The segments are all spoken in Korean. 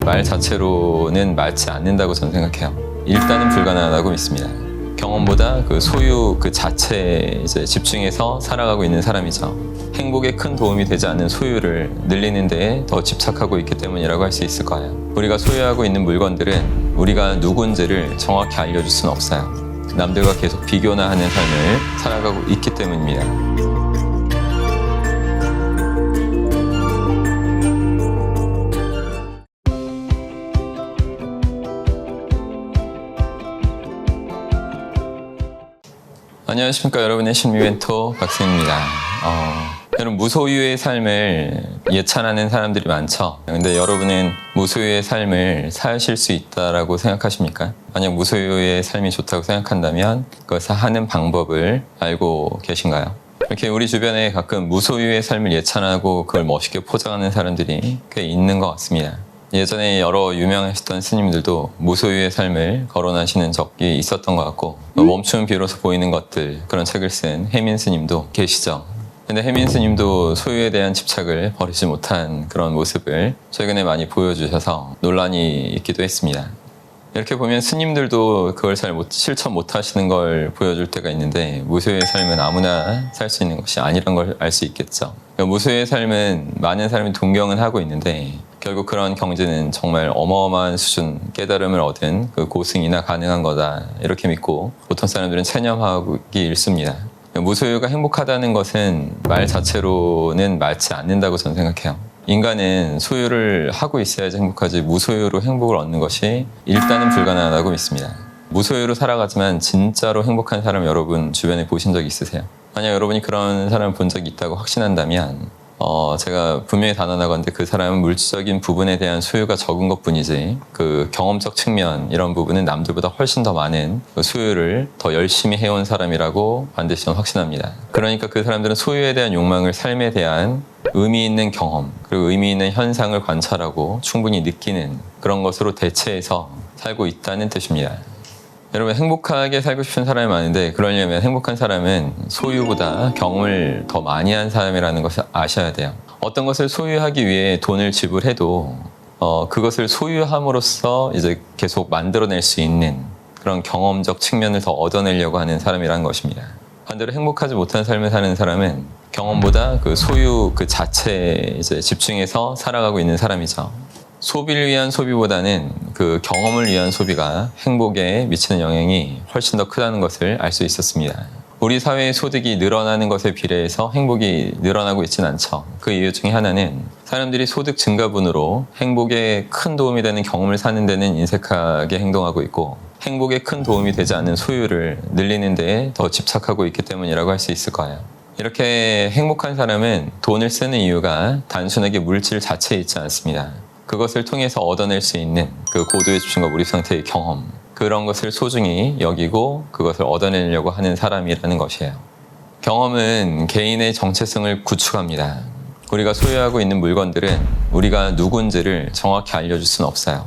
말 자체로는 맞지 않는다고 저는 생각해요. 일단은 불가능하다고 믿습니다. 경험보다 그 소유 그 자체에 이제 집중해서 살아가고 있는 사람이죠. 행복에 큰 도움이 되지 않는 소유를 늘리는 데에 더 집착하고 있기 때문이라고 할 수 있을 거예요. 우리가 소유하고 있는 물건들은 우리가 누군지를 정확히 알려줄 수는 없어요. 남들과 계속 비교나 하는 삶을 살아가고 있기 때문입니다. 안녕하십니까, 여러분의 심리 멘토 박승입니다. 여러분, 무소유의 삶을 예찬하는 사람들이 많죠. 근데 여러분은 무소유의 삶을 사실 수 있다라고 생각하십니까? 만약 무소유의 삶이 좋다고 생각한다면 그것을 하는 방법을 알고 계신가요? 이렇게 우리 주변에 가끔 무소유의 삶을 예찬하고 그걸 멋있게 포장하는 사람들이 꽤 있는 것 같습니다. 예전에 여러 유명하셨던 스님들도 무소유의 삶을 거론하시는 적이 있었던 것 같고, 멈춤 비로소 보이는 것들, 그런 책을 쓴 혜민 스님도 계시죠. 근데 혜민 스님도 소유에 대한 집착을 버리지 못한 그런 모습을 최근에 많이 보여주셔서 논란이 있기도 했습니다. 이렇게 보면 스님들도 그걸 잘 실천 못하시는 걸 보여줄 때가 있는데, 무소유의 삶은 아무나 살 수 있는 것이 아니란 걸 알 수 있겠죠. 무소유의 삶은 많은 사람이 동경은 하고 있는데, 결국 그런 경지는 정말 어마어마한 수준 깨달음을 얻은 그 고승이나 가능한 거다, 이렇게 믿고 보통 사람들은 체념하기 일쑤입니다. 무소유가 행복하다는 것은 말 자체로는 맞지 않는다고 저는 생각해요. 인간은 소유를 하고 있어야지 행복하지, 무소유로 행복을 얻는 것이 일단은 불가능하다고 믿습니다. 무소유로 살아가지만 진짜로 행복한 사람 여러분 주변에 보신 적 있으세요? 만약 여러분이 그런 사람을 본 적이 있다고 확신한다면 제가 분명히 단언하건대 그 사람은 물질적인 부분에 대한 소유가 적은 것 뿐이지, 그 경험적 측면, 이런 부분은 남들보다 훨씬 더 많은 그 소유를 더 열심히 해온 사람이라고 반드시 저는 확신합니다. 그러니까 그 사람들은 소유에 대한 욕망을 삶에 대한 의미 있는 경험, 그리고 의미 있는 현상을 관찰하고 충분히 느끼는 그런 것으로 대체해서 살고 있다는 뜻입니다. 여러분, 행복하게 살고 싶은 사람이 많은데, 그러려면 행복한 사람은 소유보다 경험을 더 많이 한 사람이라는 것을 아셔야 돼요. 어떤 것을 소유하기 위해 돈을 지불해도 그것을 소유함으로써 이제 계속 만들어낼 수 있는 그런 경험적 측면을 더 얻어내려고 하는 사람이라는 것입니다. 반대로 행복하지 못한 삶을 사는 사람은 경험보다 그 소유 그 자체에 이제 집중해서 살아가고 있는 사람이죠. 소비를 위한 소비보다는 그 경험을 위한 소비가 행복에 미치는 영향이 훨씬 더 크다는 것을 알 수 있었습니다. 우리 사회의 소득이 늘어나는 것에 비례해서 행복이 늘어나고 있지는 않죠. 그 이유 중에 하나는 사람들이 소득 증가분으로 행복에 큰 도움이 되는 경험을 사는 데는 인색하게 행동하고 있고, 행복에 큰 도움이 되지 않는 소유를 늘리는 데에 더 집착하고 있기 때문이라고 할 수 있을 거예요. 이렇게 행복한 사람은 돈을 쓰는 이유가 단순하게 물질 자체에 있지 않습니다. 그것을 통해서 얻어낼 수 있는 그 고도의 집중과 몰입 상태의 경험, 그런 것을 소중히 여기고 그것을 얻어내려고 하는 사람이라는 것이에요. 경험은 개인의 정체성을 구축합니다. 우리가 소유하고 있는 물건들은 우리가 누군지를 정확히 알려줄 수는 없어요.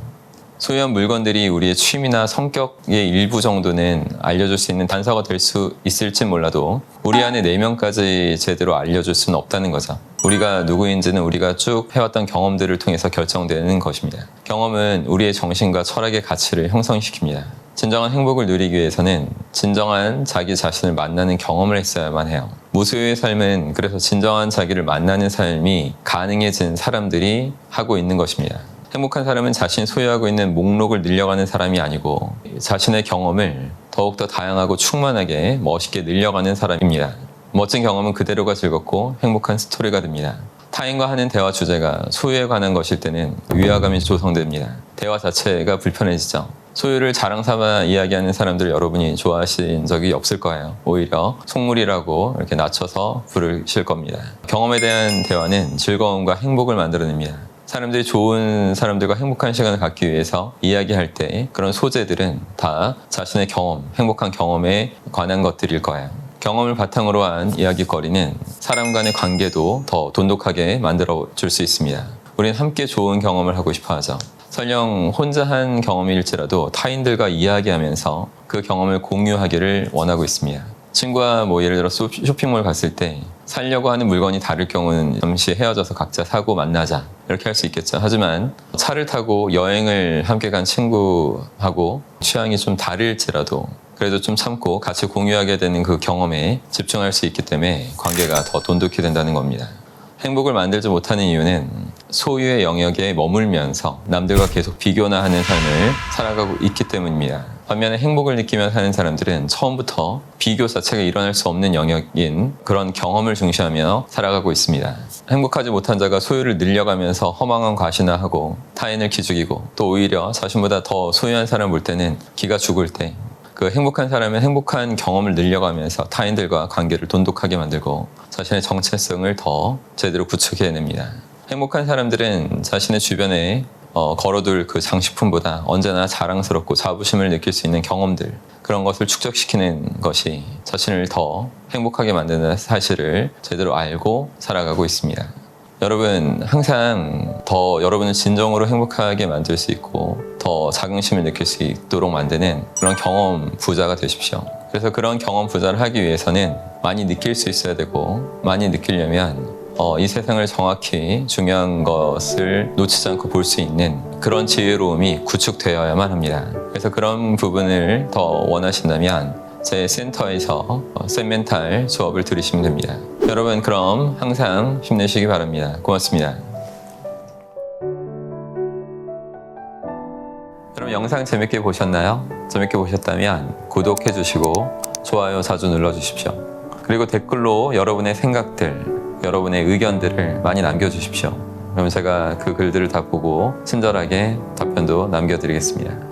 소유한 물건들이 우리의 취미나 성격의 일부 정도는 알려줄 수 있는 단서가 될 수 있을진 몰라도 우리 안의 내면까지 제대로 알려줄 수는 없다는 거죠. 우리가 누구인지는 우리가 쭉 해왔던 경험들을 통해서 결정되는 것입니다. 경험은 우리의 정신과 철학의 가치를 형성시킵니다. 진정한 행복을 누리기 위해서는 진정한 자기 자신을 만나는 경험을 했어야만 해요. 무소유의 삶은 그래서 진정한 자기를 만나는 삶이 가능해진 사람들이 하고 있는 것입니다. 행복한 사람은 자신이 소유하고 있는 목록을 늘려가는 사람이 아니고 자신의 경험을 더욱더 다양하고 충만하게 멋있게 늘려가는 사람입니다. 멋진 경험은 그대로가 즐겁고 행복한 스토리가 됩니다. 타인과 하는 대화 주제가 소유에 관한 것일 때는 위화감이 조성됩니다. 대화 자체가 불편해지죠. 소유를 자랑 삼아 이야기하는 사람들 여러분이 좋아하신 적이 없을 거예요. 오히려 속물이라고 이렇게 낮춰서 부르실 겁니다. 경험에 대한 대화는 즐거움과 행복을 만들어냅니다. 사람들이 좋은 사람들과 행복한 시간을 갖기 위해서 이야기할 때 그런 소재들은 다 자신의 경험, 행복한 경험에 관한 것들일 거예요. 경험을 바탕으로 한 이야기거리는 사람 간의 관계도 더 돈독하게 만들어줄 수 있습니다. 우리는 함께 좋은 경험을 하고 싶어 하죠. 설령 혼자 한 경험일지라도 타인들과 이야기하면서 그 경험을 공유하기를 원하고 있습니다. 친구와 뭐 예를 들어 쇼핑몰 갔을 때 살려고 하는 물건이 다를 경우는 잠시 헤어져서 각자 사고 만나자 이렇게 할 수 있겠죠. 하지만 차를 타고 여행을 함께 간 친구하고 취향이 좀 다를지라도 그래도 좀 참고 같이 공유하게 되는 그 경험에 집중할 수 있기 때문에 관계가 더 돈독히 된다는 겁니다. 행복을 만들지 못하는 이유는 소유의 영역에 머물면서 남들과 계속 비교나 하는 삶을 살아가고 있기 때문입니다. 반면에 행복을 느끼며 사는 사람들은 처음부터 비교 자체가 일어날 수 없는 영역인 그런 경험을 중시하며 살아가고 있습니다. 행복하지 못한 자가 소유를 늘려가면서 허망한 과시나하고 타인을 기죽이고 또 오히려 자신보다 더 소유한 사람을 볼 때는 기가 죽을 때 그 행복한 사람은 행복한 경험을 늘려가면서 타인들과 관계를 돈독하게 만들고 자신의 정체성을 더 제대로 구축해냅니다. 행복한 사람들은 자신의 주변에 걸어둘 그 장식품보다 언제나 자랑스럽고 자부심을 느낄 수 있는 경험들 그런 것을 축적시키는 것이 자신을 더 행복하게 만드는 사실을 제대로 알고 살아가고 있습니다. 여러분 항상 더 여러분을 진정으로 행복하게 만들 수 있고 더 자긍심을 느낄 수 있도록 만드는 그런 경험 부자가 되십시오. 그래서 그런 경험 부자를 하기 위해서는 많이 느낄 수 있어야 되고 많이 느끼려면 이 세상을 정확히 중요한 것을 놓치지 않고 볼 수 있는 그런 지혜로움이 구축되어야만 합니다. 그래서 그런 부분을 더 원하신다면 제 센터에서 쌤멘탈 수업을 들으시면 됩니다. 여러분 그럼 항상 힘내시기 바랍니다. 고맙습니다. 여러분 영상 재밌게 보셨나요? 재밌게 보셨다면 구독해 주시고 좋아요 자주 눌러주십시오. 그리고 댓글로 여러분의 생각들, 여러분의 의견들을 많이 남겨주십시오. 그럼 제가 그 글들을 다 보고 친절하게 답변도 남겨드리겠습니다.